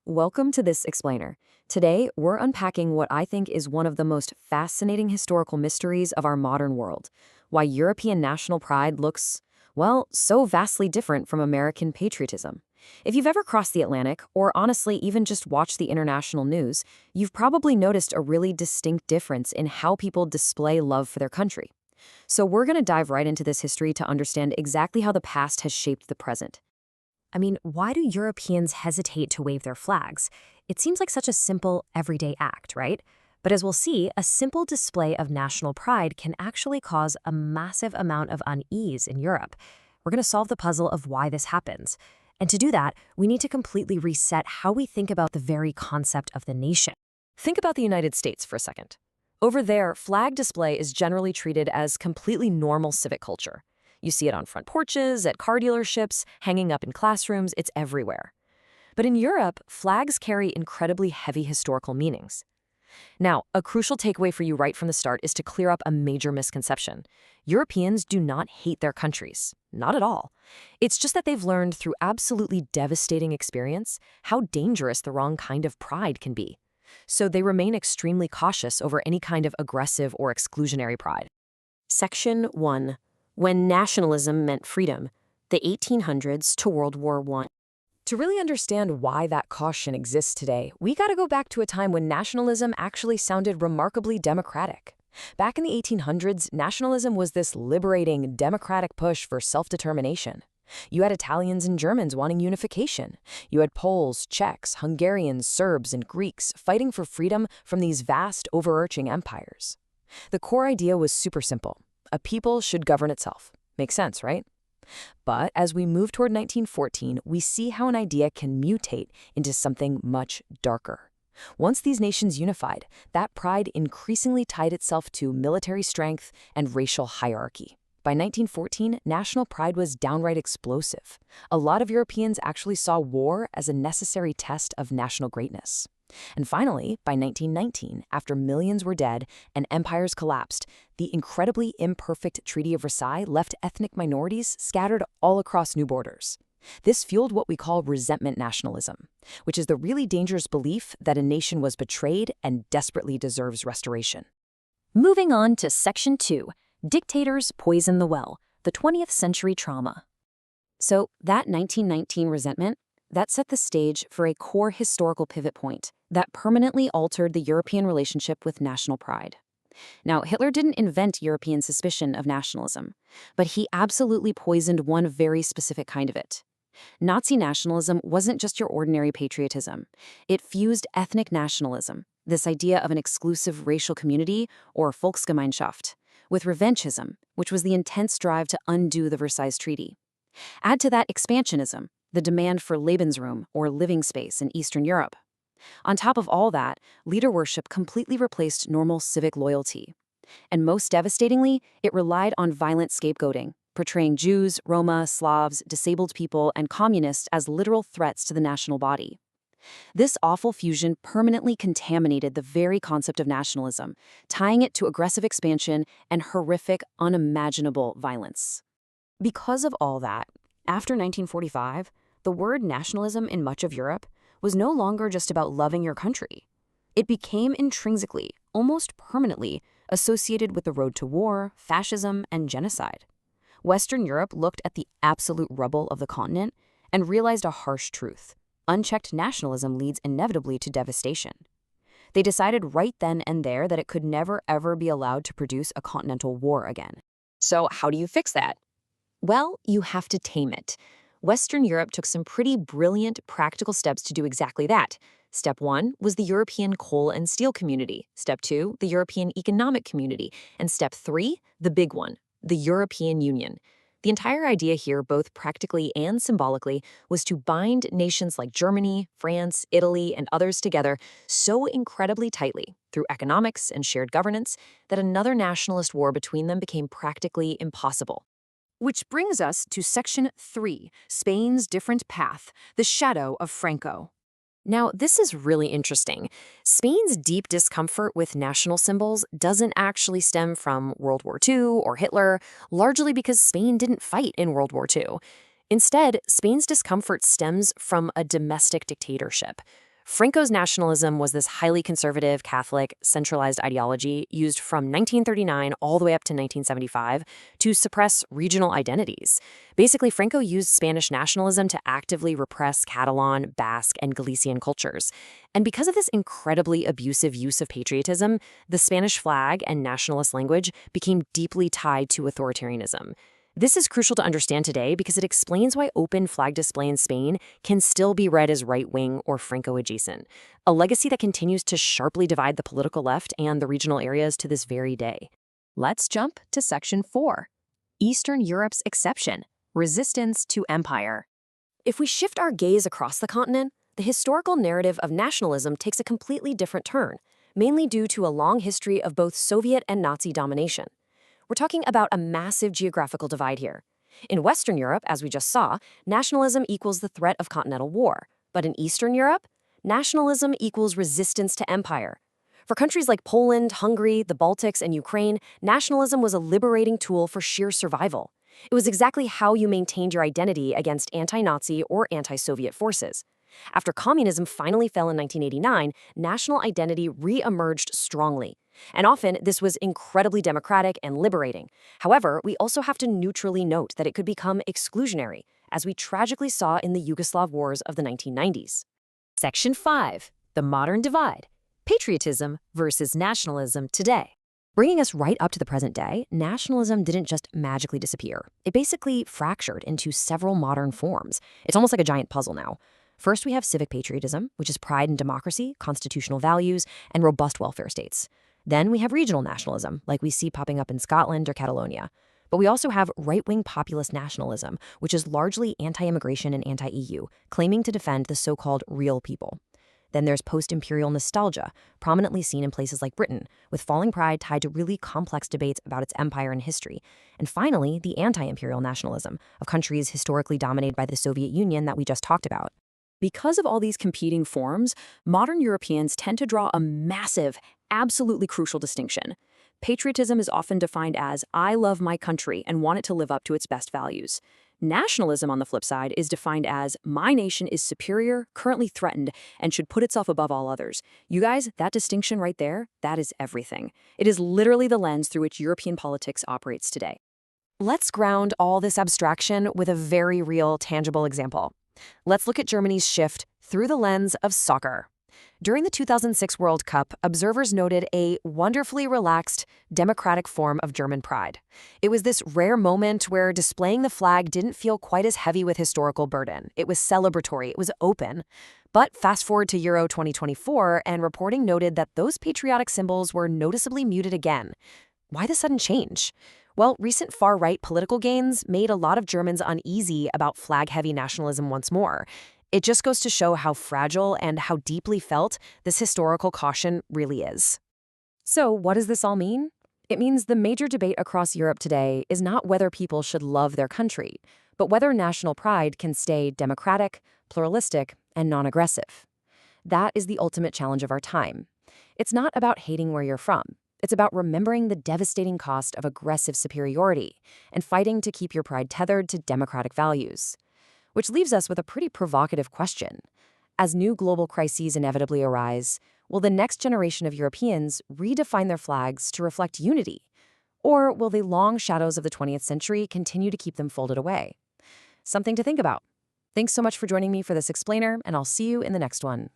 Welcome to this explainer. Today, we're unpacking what I think is one of the most fascinating historical mysteries of our modern world: why European national pride looks, well, so vastly different from American patriotism. If you've ever crossed the Atlantic, or honestly even just watched the international news, you've probably noticed a really distinct difference in how people display love for their country. So we're going to dive right into this history to understand exactly how the past has shaped the present. Why do Europeans hesitate to wave their flags? It seems like such a simple, everyday act, right? But as we'll see, a simple display of national pride can actually cause a massive amount of unease in Europe. We're going to solve the puzzle of why this happens. And to do that, we need to completely reset how we think about the very concept of the nation. Think about the United States for a second. Over there, flag display is generally treated as completely normal civic culture. You see it on front porches, at car dealerships, hanging up in classrooms, it's everywhere. But in Europe, flags carry incredibly heavy historical meanings. Now, a crucial takeaway for you right from the start is to clear up a major misconception. Europeans do not hate their countries. Not at all. It's just that they've learned through absolutely devastating experience how dangerous the wrong kind of pride can be. So they remain extremely cautious over any kind of aggressive or exclusionary pride. Section 1. When nationalism meant freedom, the 1800s to World War I. To really understand why that caution exists today, we gotta go back to a time when nationalism actually sounded remarkably democratic. Back in the 1800s, nationalism was this liberating, democratic push for self-determination. You had Italians and Germans wanting unification. You had Poles, Czechs, Hungarians, Serbs, and Greeks fighting for freedom from these vast, overarching empires. The core idea was super simple. A people should govern itself. Makes sense, right? But as we move toward 1914, we see how an idea can mutate into something much darker. Once these nations unified, that pride increasingly tied itself to military strength and racial hierarchy. By 1914, national pride was downright explosive. A lot of Europeans actually saw war as a necessary test of national greatness. And finally, by 1919, after millions were dead and empires collapsed, the incredibly imperfect Treaty of Versailles left ethnic minorities scattered all across new borders. This fueled what we call resentment nationalism, which is the really dangerous belief that a nation was betrayed and desperately deserves restoration. Moving on to Section 2, Dictators Poison the Well, the 20th Century Trauma. So that 1919 resentment, that set the stage for a core historical pivot point that permanently altered the European relationship with national pride. Now, Hitler didn't invent European suspicion of nationalism, but he absolutely poisoned one very specific kind of it. Nazi nationalism wasn't just your ordinary patriotism. It fused ethnic nationalism, this idea of an exclusive racial community, or Volksgemeinschaft, with revanchism, which was the intense drive to undo the Versailles Treaty. Add to that expansionism, the demand for Lebensraum, or living space, in Eastern Europe. On top of all that, leader worship completely replaced normal civic loyalty. And most devastatingly, it relied on violent scapegoating, portraying Jews, Roma, Slavs, disabled people, and communists as literal threats to the national body. This awful fusion permanently contaminated the very concept of nationalism, tying it to aggressive expansion and horrific, unimaginable violence. Because of all that, after 1945, the word nationalism in much of Europe was no longer just about loving your country. It became intrinsically, almost permanently, associated with the road to war, fascism, and genocide. Western Europe looked at the absolute rubble of the continent and realized a harsh truth. Unchecked nationalism leads inevitably to devastation. They decided right then and there that it could never ever be allowed to produce a continental war again. So how do you fix that? Well, you have to tame it. Western Europe took some pretty brilliant, practical steps to do exactly that. Step 1 was the European coal and steel community. Step 2, the European economic community. And step 3, the big one, the European Union. The entire idea here, both practically and symbolically, was to bind nations like Germany, France, Italy, and others together so incredibly tightly through economics and shared governance that another nationalist war between them became practically impossible. Which brings us to Section 3, Spain's different path, the shadow of Franco. Now, this is really interesting. Spain's deep discomfort with national symbols doesn't actually stem from World War II or Hitler, largely because Spain didn't fight in World War II. Instead, Spain's discomfort stems from a domestic dictatorship. Franco's nationalism was this highly conservative, Catholic, centralized ideology used from 1939 all the way up to 1975 to suppress regional identities. Basically, Franco used Spanish nationalism to actively repress Catalan, Basque, and Galician cultures. And because of this incredibly abusive use of patriotism, the Spanish flag and nationalist language became deeply tied to authoritarianism. This is crucial to understand today because it explains why open flag display in Spain can still be read as right-wing or Franco-adjacent, a legacy that continues to sharply divide the political left and the regional areas to this very day. Let's jump to Section 4. Eastern Europe's Exception, Resistance to Empire. If we shift our gaze across the continent, the historical narrative of nationalism takes a completely different turn, mainly due to a long history of both Soviet and Nazi domination. We're talking about a massive geographical divide here. In Western Europe, as we just saw, nationalism equals the threat of continental war. But in Eastern Europe, nationalism equals resistance to empire. For countries like Poland, Hungary, the Baltics, and Ukraine, nationalism was a liberating tool for sheer survival. It was exactly how you maintained your identity against anti-Nazi or anti-Soviet forces. After communism finally fell in 1989, national identity re-emerged strongly. And often, this was incredibly democratic and liberating. However, we also have to neutrally note that it could become exclusionary, as we tragically saw in the Yugoslav wars of the 1990s. Section 5. The Modern Divide. Patriotism versus Nationalism Today. Bringing us right up to the present day, nationalism didn't just magically disappear. It basically fractured into several modern forms. It's almost like a giant puzzle now. First, we have civic patriotism, which is pride in democracy, constitutional values, and robust welfare states. Then we have regional nationalism, like we see popping up in Scotland or Catalonia. But we also have right-wing populist nationalism, which is largely anti-immigration and anti-EU, claiming to defend the so-called real people. Then there's post-imperial nostalgia, prominently seen in places like Britain, with falling pride tied to really complex debates about its empire and history. And finally, the anti-imperial nationalism of countries historically dominated by the Soviet Union that we just talked about. Because of all these competing forms, modern Europeans tend to draw a massive, absolutely crucial distinction. Patriotism is often defined as, I love my country and want it to live up to its best values. Nationalism, on the flip side, is defined as, my nation is superior, currently threatened, and should put itself above all others. You guys, that distinction right there, that is everything. It is literally the lens through which European politics operates today. Let's ground all this abstraction with a very real, tangible example. Let's look at Germany's shift through the lens of soccer. During the 2006 World Cup, observers noted a wonderfully relaxed, democratic form of German pride. It was this rare moment where displaying the flag didn't feel quite as heavy with historical burden. It was celebratory, it was open. But fast forward to Euro 2024, and reporting noted that those patriotic symbols were noticeably muted again. Why the sudden change? Well, recent far-right political gains made a lot of Germans uneasy about flag-heavy nationalism once more. It just goes to show how fragile and how deeply felt this historical caution really is. So, what does this all mean? It means the major debate across Europe today is not whether people should love their country, but whether national pride can stay democratic, pluralistic, and non-aggressive. That is the ultimate challenge of our time. It's not about hating where you're from. It's about remembering the devastating cost of aggressive superiority and fighting to keep your pride tethered to democratic values. Which leaves us with a pretty provocative question. As new global crises inevitably arise, will the next generation of Europeans redefine their flags to reflect unity? Or will the long shadows of the 20th century continue to keep them folded away? Something to think about. Thanks so much for joining me for this explainer, and I'll see you in the next one.